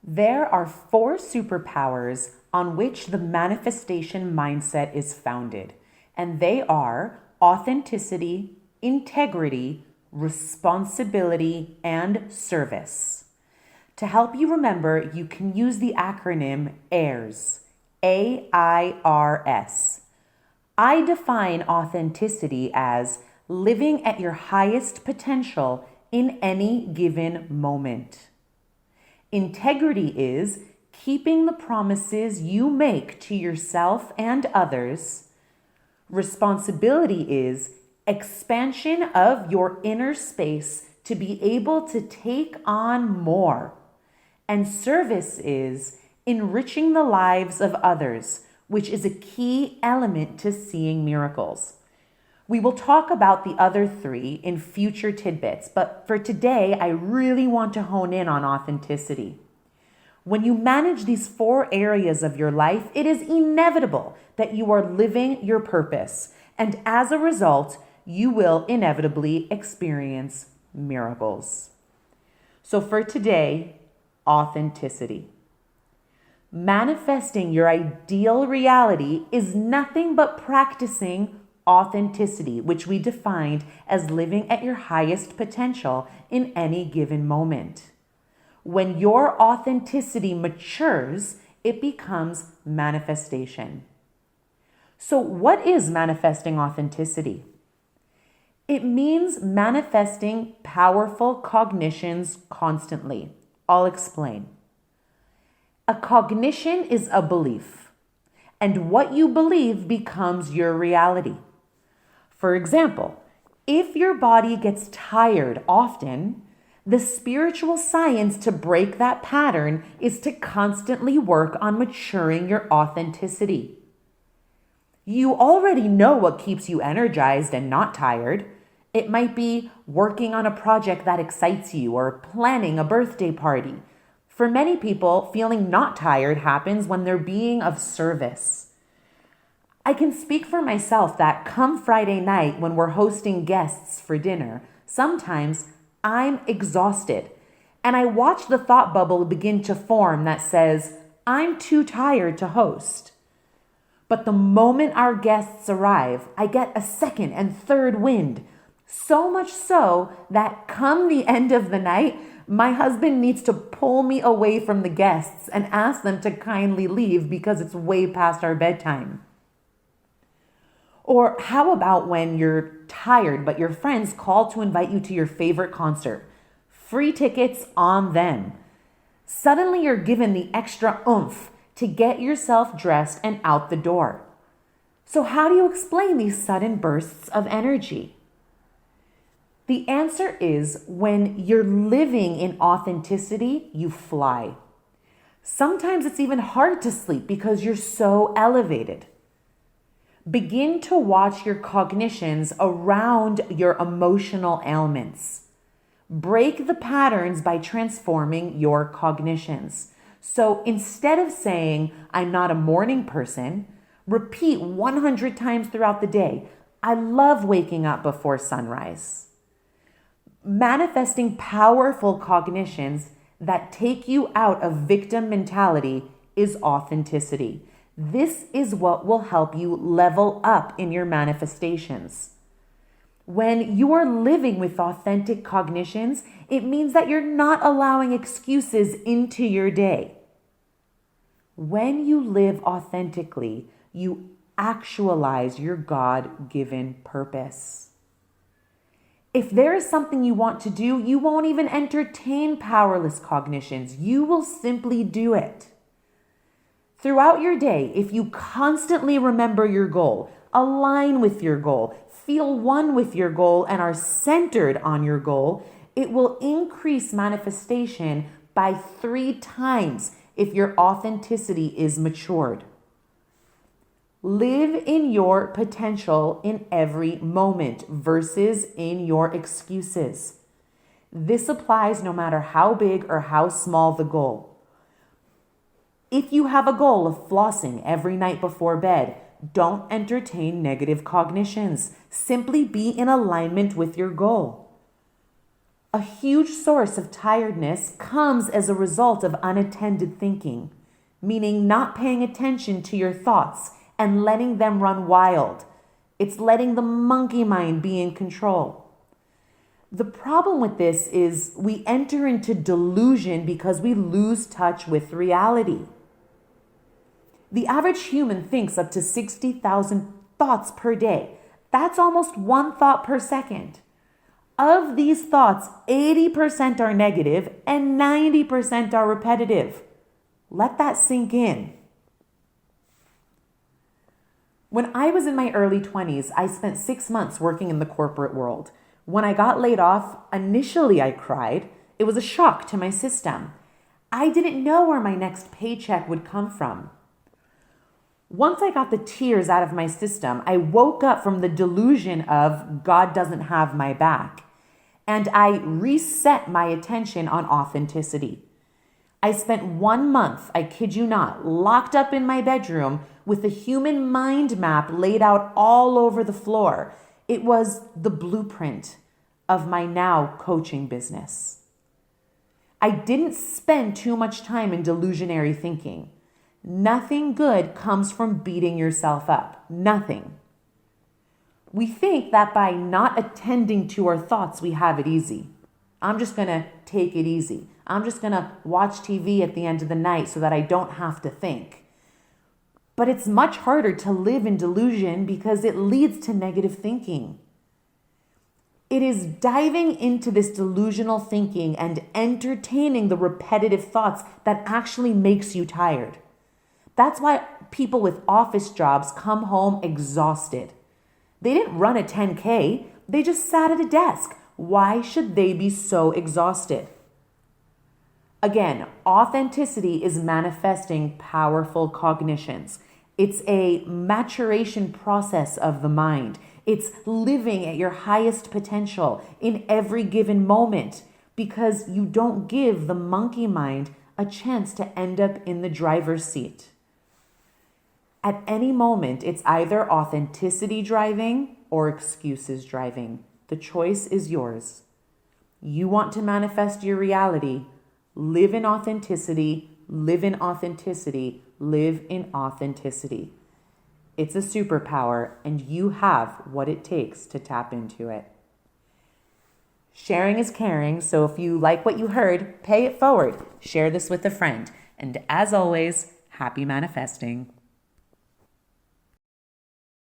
There are 4 superpowers on which the manifestation mindset is founded, and they are authenticity, integrity, responsibility, and service. To help you remember, you can use the acronym AIRS, AIRS. I define authenticity as living at your highest potential in any given moment. Integrity is keeping the promises you make to yourself and others. Responsibility is expansion of your inner space to be able to take on more. And service is enriching the lives of others, which is a key element to seeing miracles. We will talk about the other 3 in future tidbits, but for today, I really want to hone in on authenticity. When you manage these 4 areas of your life, it is inevitable that you are living your purpose, and as a result, you will inevitably experience miracles. So for today, authenticity. Manifesting your ideal reality is nothing but practicing authenticity, which we defined as living at your highest potential in any given moment. When your authenticity matures, it becomes manifestation. So, what is manifesting authenticity? It means manifesting powerful cognitions constantly. I'll explain. A cognition is a belief, and what you believe becomes your reality. For example, if your body gets tired often, the spiritual science to break that pattern is to constantly work on maturing your authenticity. You already know what keeps you energized and not tired. It might be working on a project that excites you or planning a birthday party. For many people, feeling not tired happens when they're being of service. I can speak for myself that come Friday night when we're hosting guests for dinner, sometimes I'm exhausted, and I watch the thought bubble begin to form that says, I'm too tired to host. But the moment our guests arrive, I get a second and third wind, so much so that come the end of the night, my husband needs to pull me away from the guests and ask them to kindly leave because it's way past our bedtime. Or how about when you're tired, but your friends call to invite you to your favorite concert? Free tickets on them. Suddenly you're given the extra oomph to get yourself dressed and out the door. So how do you explain these sudden bursts of energy? The answer is when you're living in authenticity, you fly. Sometimes it's even hard to sleep because you're so elevated. Begin to watch your cognitions around your emotional ailments. Break the patterns by transforming your cognitions. So instead of saying, I'm not a morning person, repeat 100 times throughout the day, I love waking up before sunrise. Manifesting powerful cognitions that take you out of victim mentality is authenticity. This is what will help you level up in your manifestations. When you are living with authentic cognitions, it means that you're not allowing excuses into your day. When you live authentically, you actualize your God-given purpose. If there is something you want to do, you won't even entertain powerless cognitions. You will simply do it. Throughout your day, if you constantly remember your goal, align with your goal, feel one with your goal, and are centered on your goal, it will increase manifestation by 3 times if your authenticity is matured. Live in your potential in every moment versus in your excuses. This applies no matter how big or how small the goal. If you have a goal of flossing every night before bed, don't entertain negative cognitions. Simply be in alignment with your goal. A huge source of tiredness comes as a result of unattended thinking, meaning not paying attention to your thoughts and letting them run wild. It's letting the monkey mind be in control. The problem with this is we enter into delusion because we lose touch with reality. The average human thinks up to 60,000 thoughts per day. That's almost one thought per second. Of these thoughts, 80% are negative and 90% are repetitive. Let that sink in. When I was in my early 20s, I spent 6 months working in the corporate world. When I got laid off, initially I cried. It was a shock to my system. I didn't know where my next paycheck would come from. Once I got the tears out of my system, I woke up from the delusion of God doesn't have my back. And I reset my attention on authenticity. I spent 1 month, I kid you not, locked up in my bedroom with a human mind map laid out all over the floor. It was the blueprint of my now coaching business. I didn't spend too much time in delusionary thinking. Nothing good comes from beating yourself up. Nothing. We think that by not attending to our thoughts, we have it easy. I'm just going to take it easy. I'm just going to watch TV at the end of the night so that I don't have to think. But it's much harder to live in delusion because it leads to negative thinking. It is diving into this delusional thinking and entertaining the repetitive thoughts that actually makes you tired. That's why people with office jobs come home exhausted. They didn't run a 10K, they just sat at a desk. Why should they be so exhausted? Again, authenticity is manifesting powerful cognitions. It's a maturation process of the mind. It's living at your highest potential in every given moment because you don't give the monkey mind a chance to end up in the driver's seat. At any moment, it's either authenticity driving or excuses driving. The choice is yours. You want to manifest your reality. Live in authenticity, live in authenticity, live in authenticity. It's a superpower, and you have what it takes to tap into it. Sharing is caring, so if you like what you heard, pay it forward. Share this with a friend. And as always, happy manifesting.